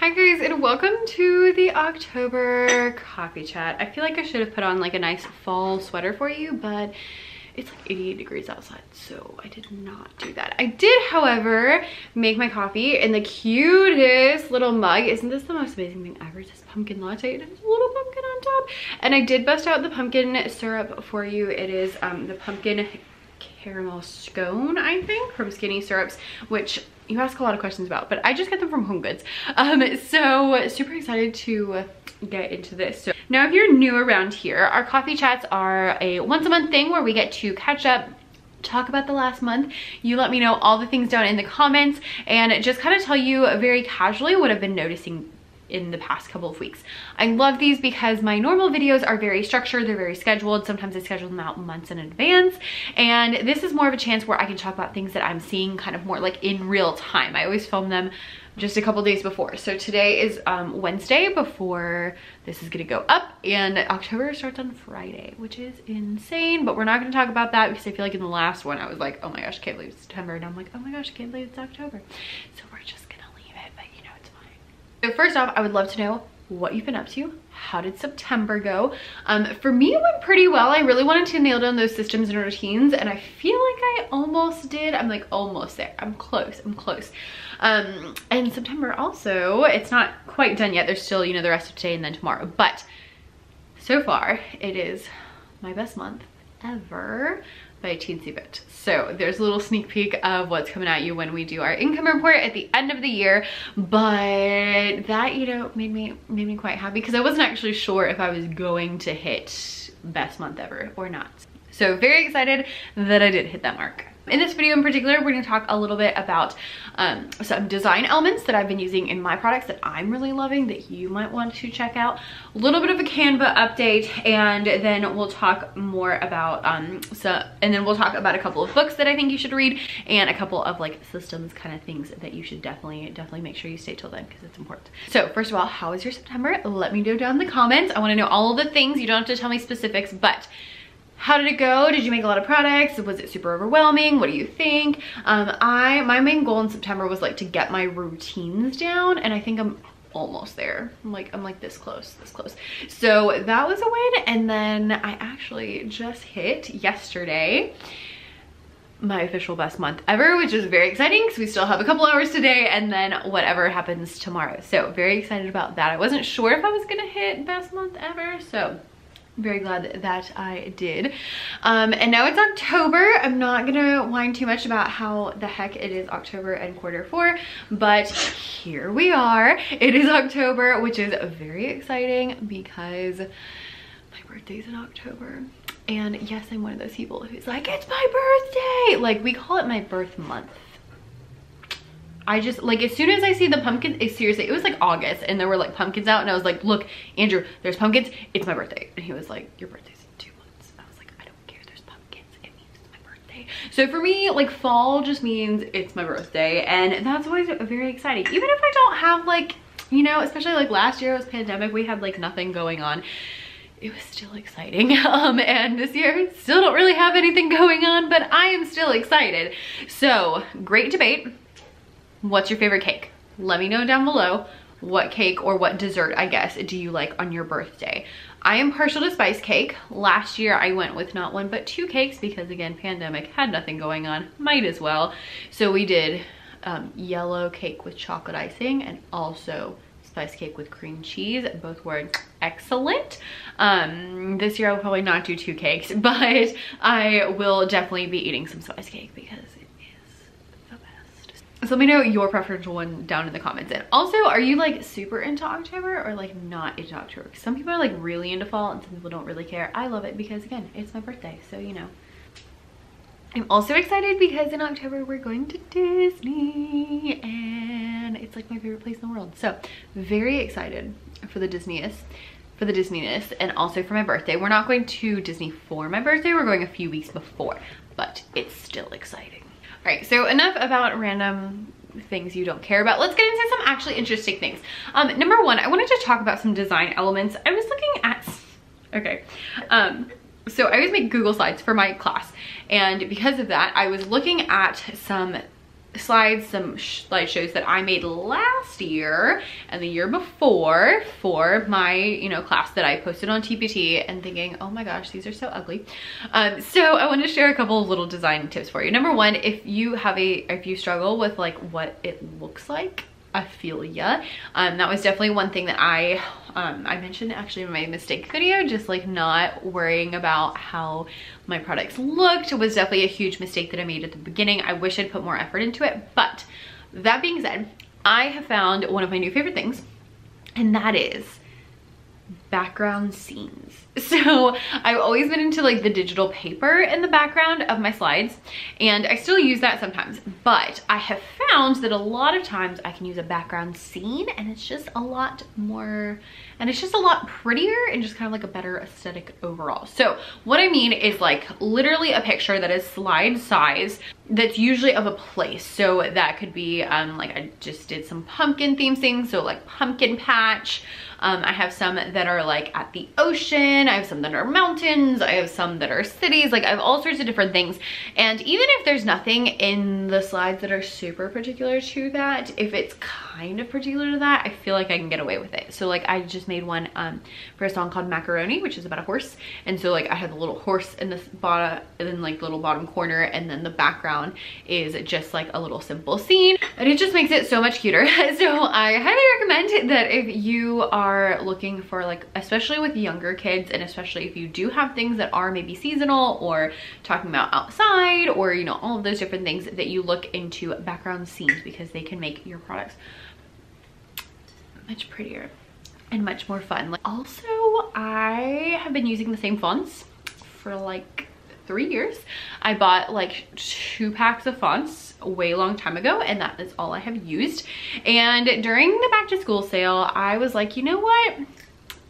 Hi guys, and welcome to the October coffee chat. I feel like I should have put on like a nice fall sweater for you, but it's like 88 degrees outside, so I did not do that. I did, however, make my coffee in the cutest little mug. Isn't this the most amazing thing ever? This pumpkin latte, and there's a little pumpkin on top. And I did bust out the pumpkin syrup for you. It is the pumpkin caramel scone, I think, from Skinny Syrups, which you ask a lot of questions about, but I just get them from Home Goods. So super excited to get into this. So now if you're new around here, our coffee chats are a once a month thing where we get to catch up, talk about the last month. You let me know all the things down in the comments and just kind of tell you very casually what I've been noticing in the past couple of weeks. I love these because my normal videos are very structured, they're very scheduled. Sometimes I schedule them out months in advance, and this is more of a chance where I can talk about things that I'm seeing kind of more like in real time. I always film them just a couple days before. So today is Wednesday before this is gonna go up, and October starts on Friday, which is insane, but we're not gonna talk about that because I feel like in the last one I was like, oh my gosh, I can't believe it's September, and I'm like, oh my gosh, I can't believe it's October. So we're just gonna leave it, but you know, it's fine. So first off, I would love to know what you've been up to. How did September go? For me, it went pretty well. I really wanted to nail down those systems and routines, and I feel like I almost did. I'm like almost there. I'm close. And September also, it's not quite done yet. There's still, you know, the rest of today and then tomorrow, but so far it is my best month ever by a teensy bit. So there's a little sneak peek of what's coming at you when we do our income report at the end of the year, but that, you know, made me quite happy because I wasn't actually sure if I was going to hit best month ever or not. So very excited that I did hit that mark. In this video in particular, we're going to talk a little bit about some design elements that I've been using in my products that I'm really loving that you might want to check out. A little bit of a Canva update, and then we'll talk more about we'll talk about a couple of books that I think you should read and a couple of like systems kind of things that you should definitely make sure you stay till then because it's important. So first of all, how was your September? Let me know down in the comments. I want to know all of the things. You don't have to tell me specifics, but how did it go? Did you make a lot of products? Was it super overwhelming? What do you think? My main goal in September was like to get my routines down, and I think I'm almost there. I'm like this close. So that was a win, and then I actually just hit yesterday my official best month ever, which is very exciting because we still have a couple hours today and then whatever happens tomorrow. So very excited about that. I wasn't sure if I was gonna hit best month ever, so very glad that I did. And now it's October. I'm not gonna whine too much about how the heck it is October and Q4, but here we are. It is October, which is very exciting because my birthday's in October. And yes, I'm one of those people who's like, it's my birthday! Like, we call it my birth month. I just, like, as soon as I see the pumpkin, seriously, it was like August and there were like pumpkins out and I was like, look, Andrew, there's pumpkins, it's my birthday. And he was like, your birthday's in 2 months. I was like, I don't care, there's pumpkins, it means it's my birthday. So for me, like, fall just means it's my birthday, and that's always very exciting. Even if I don't have, like, you know, especially like last year, it was pandemic, we had like nothing going on. It was still exciting. And this year, still don't really have anything going on, but I am still excited. So, great debate. What's your favorite cake? Let me know down below what cake or what dessert, I guess, do you like on your birthday. I am partial to spice cake. Last year I went with not one but 2 cakes because, again, pandemic, had nothing going on, might as well. So we did yellow cake with chocolate icing and also spice cake with cream cheese. Both were excellent. This year I will probably not do 2 cakes, but I will definitely be eating some spice cake because so let me know your preferential one down in the comments. And also, are you like super into October or like not into October? Because some people are like really into fall and some people don't really care. I love it because, again, it's my birthday, so you know. I'm also excited because in October we're going to Disney and it's like my favorite place in the world. So very excited for the Disneyness and also for my birthday. We're not going to Disney for my birthday, we're going a few weeks before, but it's still exciting. All right, so enough about random things you don't care about. Let's get into some actually interesting things. Number one, I wanted to talk about some design elements. I was looking at, so I always make Google Slides for my class, and because of that, I was looking at some slides, some slideshows that I made last year and the year before for my, you know, class that I posted on TPT, and thinking, oh my gosh, these are so ugly. So I want to share a couple of little design tips for you. Number one, if you struggle with like what it looks like, I feel ya. That was definitely one thing that I mentioned actually in my mistake video, just like not worrying about how my products looked was definitely a huge mistake that I made at the beginning. I wish I'd put more effort into it. But that being said, I have found one of my new favorite things, and that is background scenes. So I've always been into like the digital paper in the background of my slides, and I still use that sometimes, but I have found that a lot of times I can use a background scene, and it's just a lot more, and it's just a lot prettier and just kind of like a better aesthetic overall. So what I mean is like literally a picture that is slide size, that's usually of a place. So that could be like I just did some pumpkin theme things, so like pumpkin patch. I have some that are like at the ocean, I have some that are mountains, I have some that are cities, like I have all sorts of different things. And even if there's nothing in the slides that are super particular to that, if it's kind of particular to that, I feel like I can get away with it. So like I just made one for a song called Macaroni, which is about a horse. And so like I had the little horse in this bottom, and then like the little bottom corner, and then the background is just like a little simple scene, and it just makes it so much cuter. So I highly recommend that if you are looking for like, especially with younger kids, and especially if you do have things that are maybe seasonal or talking about outside, or you know, all of those different things, that you look into background scenes, because they can make your products much prettier and much more fun. Like, also, I have been using the same fonts for like 3 years. I bought like 2 packs of fonts a way long time ago, and that is all I have used. And during the back to school sale, I was like, you know what,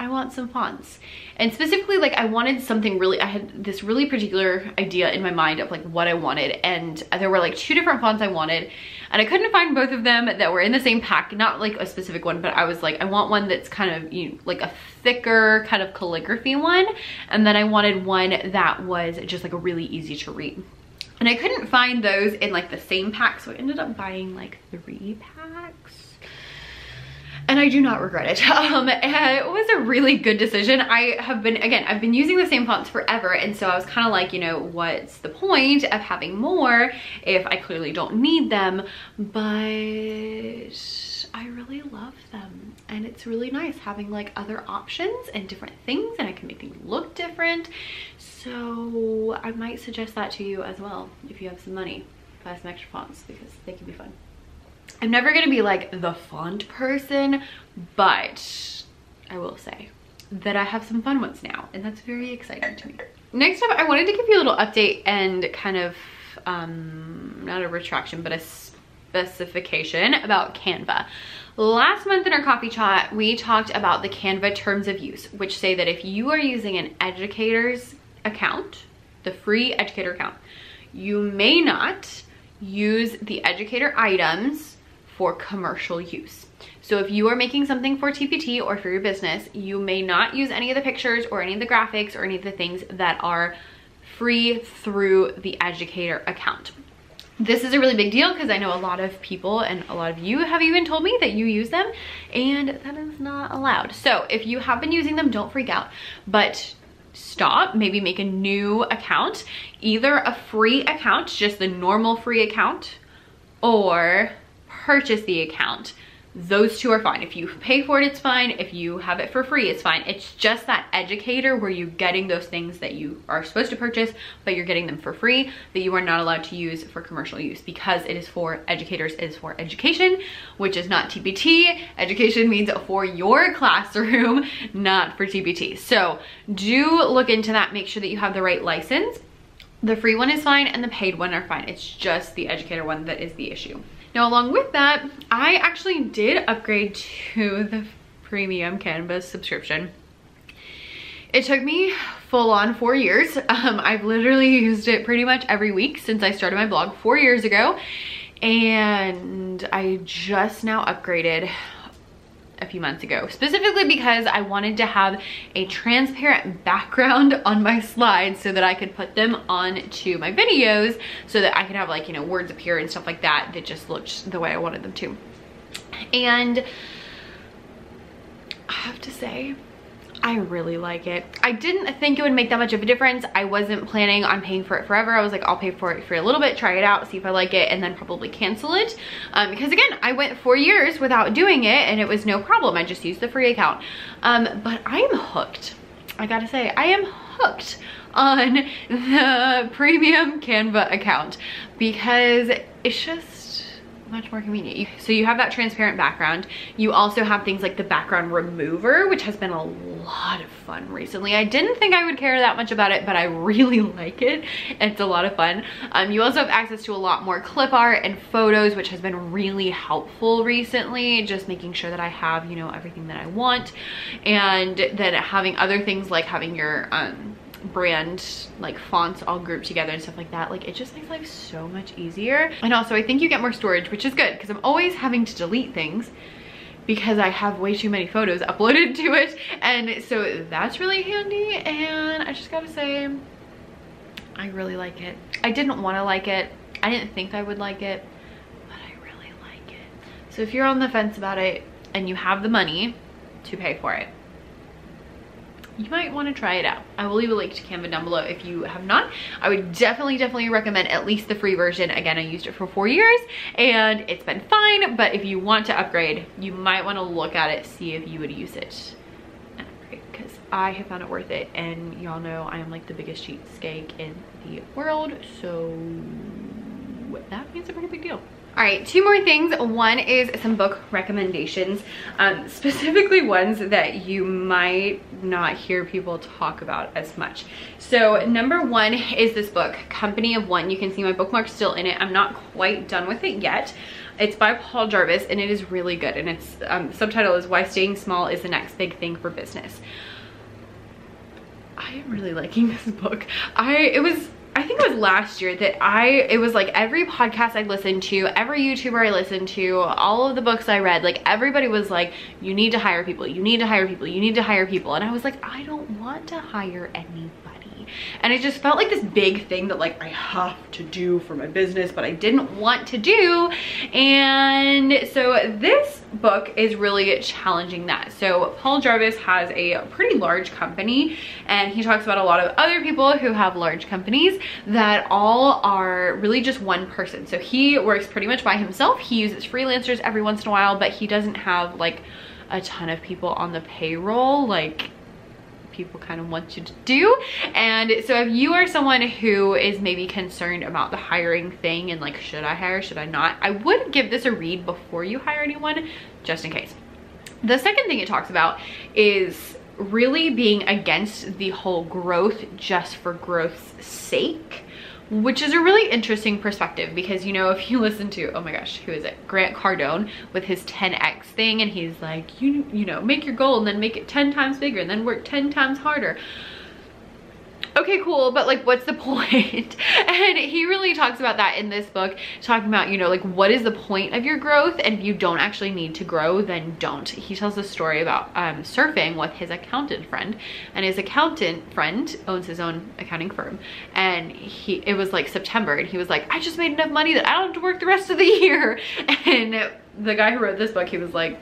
I want some fonts. And specifically, like I wanted something really, I had this really particular idea in my mind of like what I wanted, and there were like 2 different fonts I wanted, and I couldn't find both of them that were in the same pack. Not like a specific one, but I was like, I want one that's kind of, you know, like a thicker kind of calligraphy one, and then I wanted one that was just like a really easy to read. And I couldn't find those in like the same pack, so I ended up buying like 3 packs. And I do not regret it. It was a really good decision. I've been using the same fonts forever, and so I was kind of like, you know, what's the point of having more if I clearly don't need them? But I really love them, and it's really nice having like other options and different things, and I can make things look different. So I might suggest that to you as well if you have some money. Buy some extra fonts, because they can be fun. I'm never gonna be like the font person, but I will say that I have some fun ones now, and that's very exciting to me. Next up, I wanted to give you a little update and kind of, not a retraction, but a specification about Canva. Last month in our coffee chat, we talked about the Canva terms of use, which say that if you are using an educator's account, the free educator account, you may not use the educator items for commercial use. So if you are making something for TPT or for your business, you may not use any of the pictures or any of the graphics or any of the things that are free through the educator account. This is a really big deal, because I know a lot of people, and a lot of you have even told me that you use them, and that is not allowed. So if you have been using them, don't freak out, but stop, maybe make a new account, either a free account, just the normal free account, or purchase the account. Those 2 are fine. If you pay for it, it's fine. If you have it for free, it's fine. It's just that educator where you're getting those things that you are supposed to purchase, but you're getting them for free, that you are not allowed to use for commercial use, because it is for educators, it is for education, which is not TPT. Education means for your classroom, not for TPT. So do look into that. Make sure that you have the right license. The free one is fine, and the paid one are fine. It's just the educator one that is the issue. Now, along with that, I actually did upgrade to the premium Canva subscription. It took me full on 4 years. I've literally used it pretty much every week since I started my blog 4 years ago. And I just now upgraded a few months ago, specifically because I wanted to have a transparent background on my slides so that I could put them onto my videos so that I could have like, you know, words appear and stuff like that that just looked the way I wanted them to. And I have to say, I really like it. I didn't think it would make that much of a difference. I wasn't planning on paying for it forever. I was like, I'll pay for it for a little bit, try it out, see if I like it, and then probably cancel it. Because again, I went 4 years without doing it and it was no problem. I just used the free account. But I am hooked. I gotta say, I am hooked on the premium Canva account because it's just much more convenient. So you have that transparent background. You also have things like the background remover, which has been a lot of fun recently. I didn't think I would care that much about it, but I really like it. It's a lot of fun. You also have access to a lot more clip art and photos, which has been really helpful recently, just making sure that I have, you know, everything that I want. And then having other things like having your brand like fonts all grouped together and stuff like that, like it just makes life so much easier. And also I think you get more storage, which is good because I'm always having to delete things because I have way too many photos uploaded to it, and so that's really handy. And I just gotta say, I really like it. I didn't want to like it, I didn't think I would like it, but I really like it. So if you're on the fence about it and you have the money to pay for it, you might want to try it out. I will leave a link to Canva down below if you have not. I would definitely recommend at least the free version. Again, I used it for 4 years and it's been fine, but if you want to upgrade, you might want to look at it, see if you would use it and upgrade, because I have found it worth it. And y'all know I am like the biggest cheapskate in the world, so that means a pretty big deal. All right, 2 more things. One is some book recommendations, specifically ones that you might not hear people talk about as much. So number 1 is this book, Company of One. You can see my bookmark still in it. I'm not quite done with it yet. It's by Paul Jarvis and it is really good. And its subtitle is Why Staying Small is the Next Big Thing for Business. I am really liking this book. I think it was last year that it was like every podcast I listened to, every YouTuber I listened to, all of the books I read, like everybody was like, you need to hire people, you need to hire people, you need to hire people. And I was like, I don't want to hire anybody. And it just felt like this big thing that like I have to do for my business, but I didn't want to do. And so this book is really challenging that. So Paul Jarvis has a pretty large company and he talks about a lot of other people who have large companies that all are really just one person. So he works pretty much by himself. He uses freelancers every once in a while, but he doesn't have like a ton of people on the payroll like people kind of want you to do. And so if you are someone who is maybe concerned about the hiring thing and like, should I hire, should I not, I would give this a read before you hire anyone, just in case. The second thing it talks about is really being against the whole growth just for growth's sake, which is a really interesting perspective because, you know, if you listen to, oh my gosh, who is it? Grant Cardone with his 10X thing, and he's like, you know, make your goal and then make it 10 times bigger and then work 10 times harder. Okay, cool, but like, what's the point? And he really talks about that in this book, talking about, you know, like, what is the point of your growth? And if you don't actually need to grow, then don't. He tells a story about surfing with his accountant friend, and his accountant friend owns his own accounting firm. And it was like September, and he was like, I just made enough money that I don't have to work the rest of the year. And the guy who wrote this book, he was like,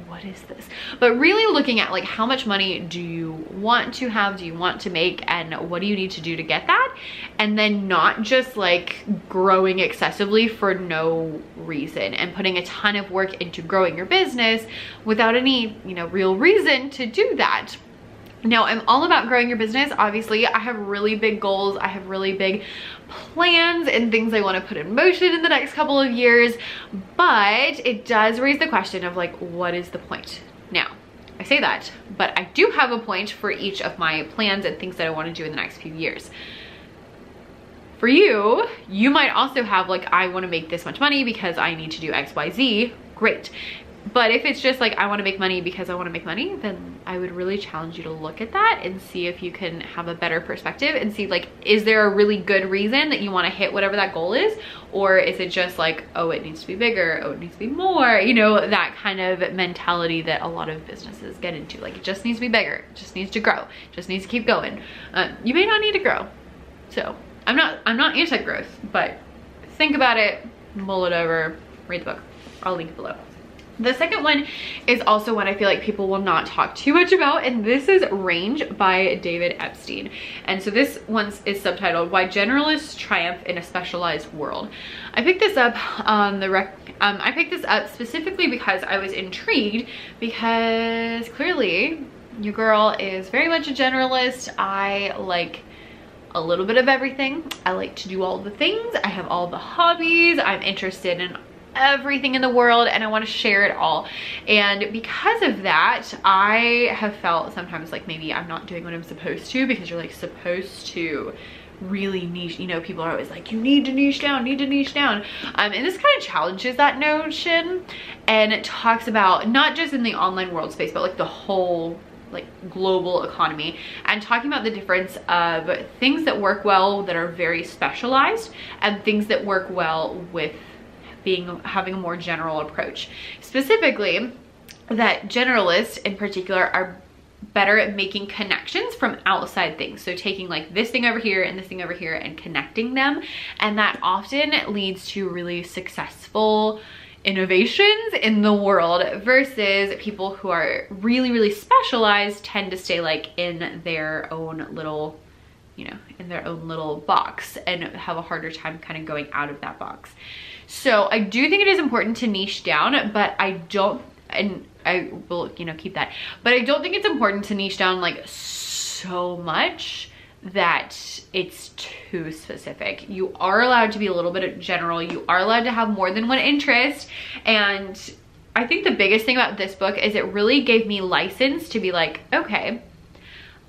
what is this? But really looking at like, how much money do you want to have, do you want to make, and what do you need to do to get that? And then not just like growing excessively for no reason and putting a ton of work into growing your business without any, you know, real reason to do that. Now, I'm all about growing your business. Obviously, I have really big goals. I have really big plans and things I want to put in motion in the next couple of years, but it does raise the question of like, what is the point? Now, I say that, but I do have a point for each of my plans and things that I want to do in the next few years. For you, you might also have like, I want to make this much money because I need to do X, Y, Z. Great. But if it's just like, I want to make money because I want to make money, then I would really challenge you to look at that and see if you can have a better perspective and see like, is there a really good reason that you want to hit whatever that goal is? Or is it just like, oh, it needs to be bigger, oh, it needs to be more, you know, that kind of mentality that a lot of businesses get into. Like, it just needs to be bigger, it just needs to grow, it just needs to keep going. You may not need to grow. So I'm not anti-growth, but think about it, mull it over, read the book. I'll link below. The second one is also one I feel like people will not talk too much about, and this is Range by David Epstein. And so this one is subtitled Why Generalists Triumph in a Specialized World. I picked this up on the I picked this up specifically because I was intrigued, because clearly your girl is very much a generalist. I like a little bit of everything. I like to do all the things. I have all the hobbies. I'm interested in everything in the world, and I want to share it all. And because of that, I have felt sometimes like maybe I'm not doing what I'm supposed to, because you're like supposed to really niche, you know, people are always like, you need to niche down, and this kind of challenges that notion, and it talks about not just in the online world space, but like the whole like global economy, and talking about the difference of things that work well that are very specialized and things that work well with having a more general approach. Specifically, that generalists in particular are better at making connections from outside things. So taking like this thing over here and this thing over here and connecting them. And that often leads to really successful innovations in the world, versus people who are really, really specialized tend to stay like in their own little, you know, in their own little box and have a harder time kind of going out of that box. So I do think it is important to niche down, but I don't, and I will, you know, keep that, but I don't think it's important to niche down like so much that it's too specific. You are allowed to be a little bit general. You are allowed to have more than one interest. And I think the biggest thing about this book is it really gave me license to be like, okay,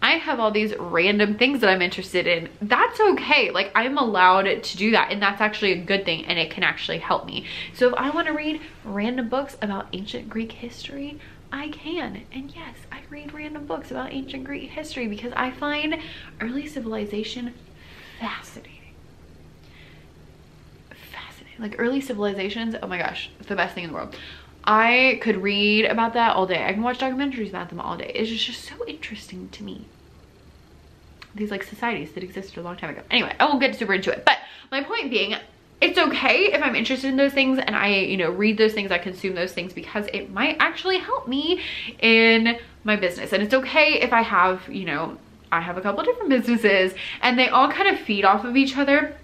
I have all these random things that I'm interested in. That's okay. Like, I'm allowed to do that, and that's actually a good thing, and it can actually help me. So if I want to read random books about ancient Greek history, I can. And yes, I read random books about ancient Greek history because I find early civilization fascinating. Like, early civilizations, oh my gosh, it's the best thing in the world. I could read about that all day. I can watch documentaries about them all day. It's just so interesting to me. These like societies that existed a long time ago. Anyway, I won't get super into it, but my point being, it's okay if I'm interested in those things and I, you know, read those things, I consume those things, because it might actually help me in my business. And it's okay if I have, you know, I have a couple different businesses and they all kind of feed off of each other.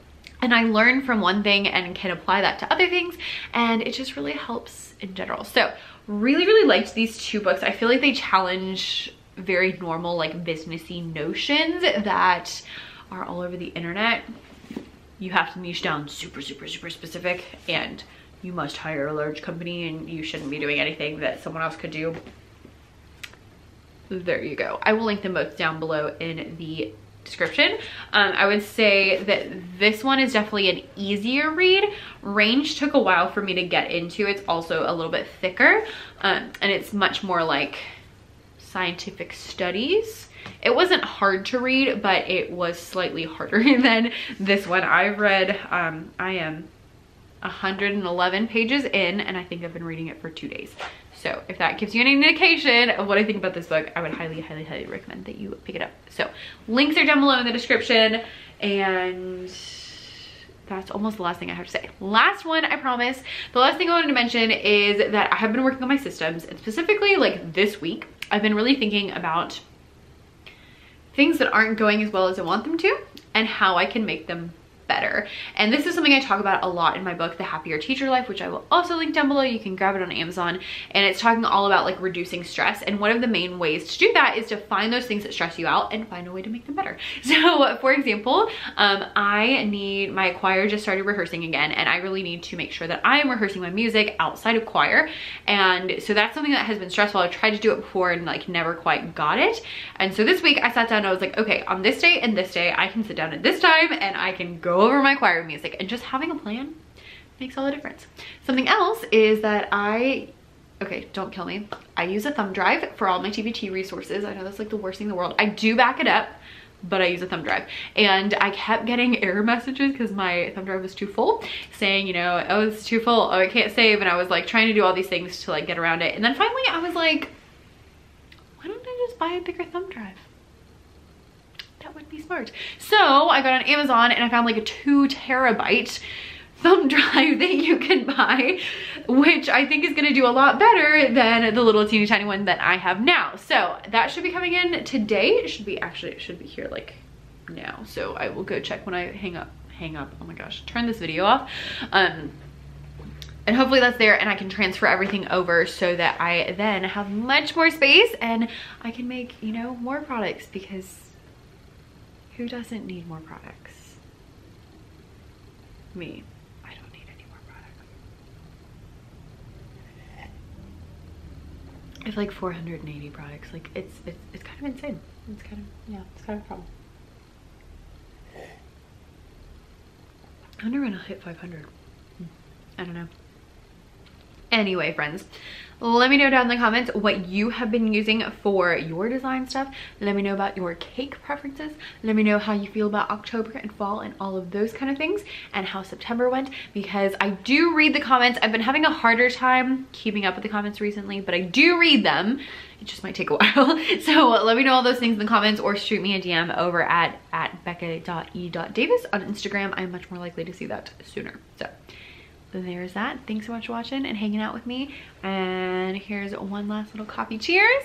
And I learn from one thing and can apply that to other things, and it just really helps in general. So really, really liked these two books. I feel like they challenge very normal, like businessy notions that are all over the internet. You have to niche down super, super, super specific, and you must hire a large company and you shouldn't be doing anything that someone else could do. There you go. I will link them both down below in the description. I would say that this one is definitely an easier read. Range took a while for me to get into. It's also a little bit thicker, and it's much more like scientific studies. It wasn't hard to read, but it was slightly harder than this one. I've read, I am 111 pages in, and I think I've been reading it for 2 days. So if that gives you any indication of what I think about this book, I would highly, highly, highly recommend that you pick it up. So links are down below in the description, and that's almost the last thing I have to say. Last one, I promise. The last thing I wanted to mention is that I have been working on my systems, and specifically like this week, I've been really thinking about things that aren't going as well as I want them to and how I can make them better. And this is something I talk about a lot in my book, The Happier Teacher Life, which I will also link down below. You can grab it on Amazon, and it's talking all about like reducing stress. And one of the main ways to do that is to find those things that stress you out and find a way to make them better. So for example, my choir just started rehearsing again, and I really need to make sure that I am rehearsing my music outside of choir. And so that's something that has been stressful. I've tried to do it before and like never quite got it. And so this week I sat down and I was like, okay, on this day and this day, I can sit down at this time and I can go over my choir music, and just having a plan makes all the difference. Something else is that I okay, don't kill me. I use a thumb drive for all my TPT resources. I know that's like the worst thing in the world. I do back it up, but I use a thumb drive. And I kept getting error messages because my thumb drive was too full, saying, you know, oh, it's too full, oh, I can't save. And I was like trying to do all these things to like get around it. And then finally I was like, why don't I just buy a bigger thumb drive? That would be smart. So I got on Amazon and I found like a 2 terabyte thumb drive that you can buy, which I think is gonna do a lot better than the little teeny tiny one that I have now. So that should be coming in today. It should be here like now. So I will go check when I hang up, oh my gosh, turn this video off. And hopefully that's there and I can transfer everything over so that I then have much more space and I can make, you know, more products, because who doesn't need more products? Me. I don't need any more products. I have like 480 products. Like it's kind of insane. It's kind of, yeah, it's kind of a problem. I wonder when I'll hit 500. I don't know. Anyway, friends, let me know down in the comments what you have been using for your design stuff. Let me know about your cake preferences. Let me know how you feel about October and fall and all of those kind of things, and how September went, because I do read the comments. I've been having a harder time keeping up with the comments recently, but I do read them. It just might take a while. So let me know all those things in the comments, or shoot me a DM over at Becca.e.davis on Instagram. I'm much more likely to see that sooner. So there's that. Thanks so much for watching and hanging out with me. And here's one last little coffee cheers.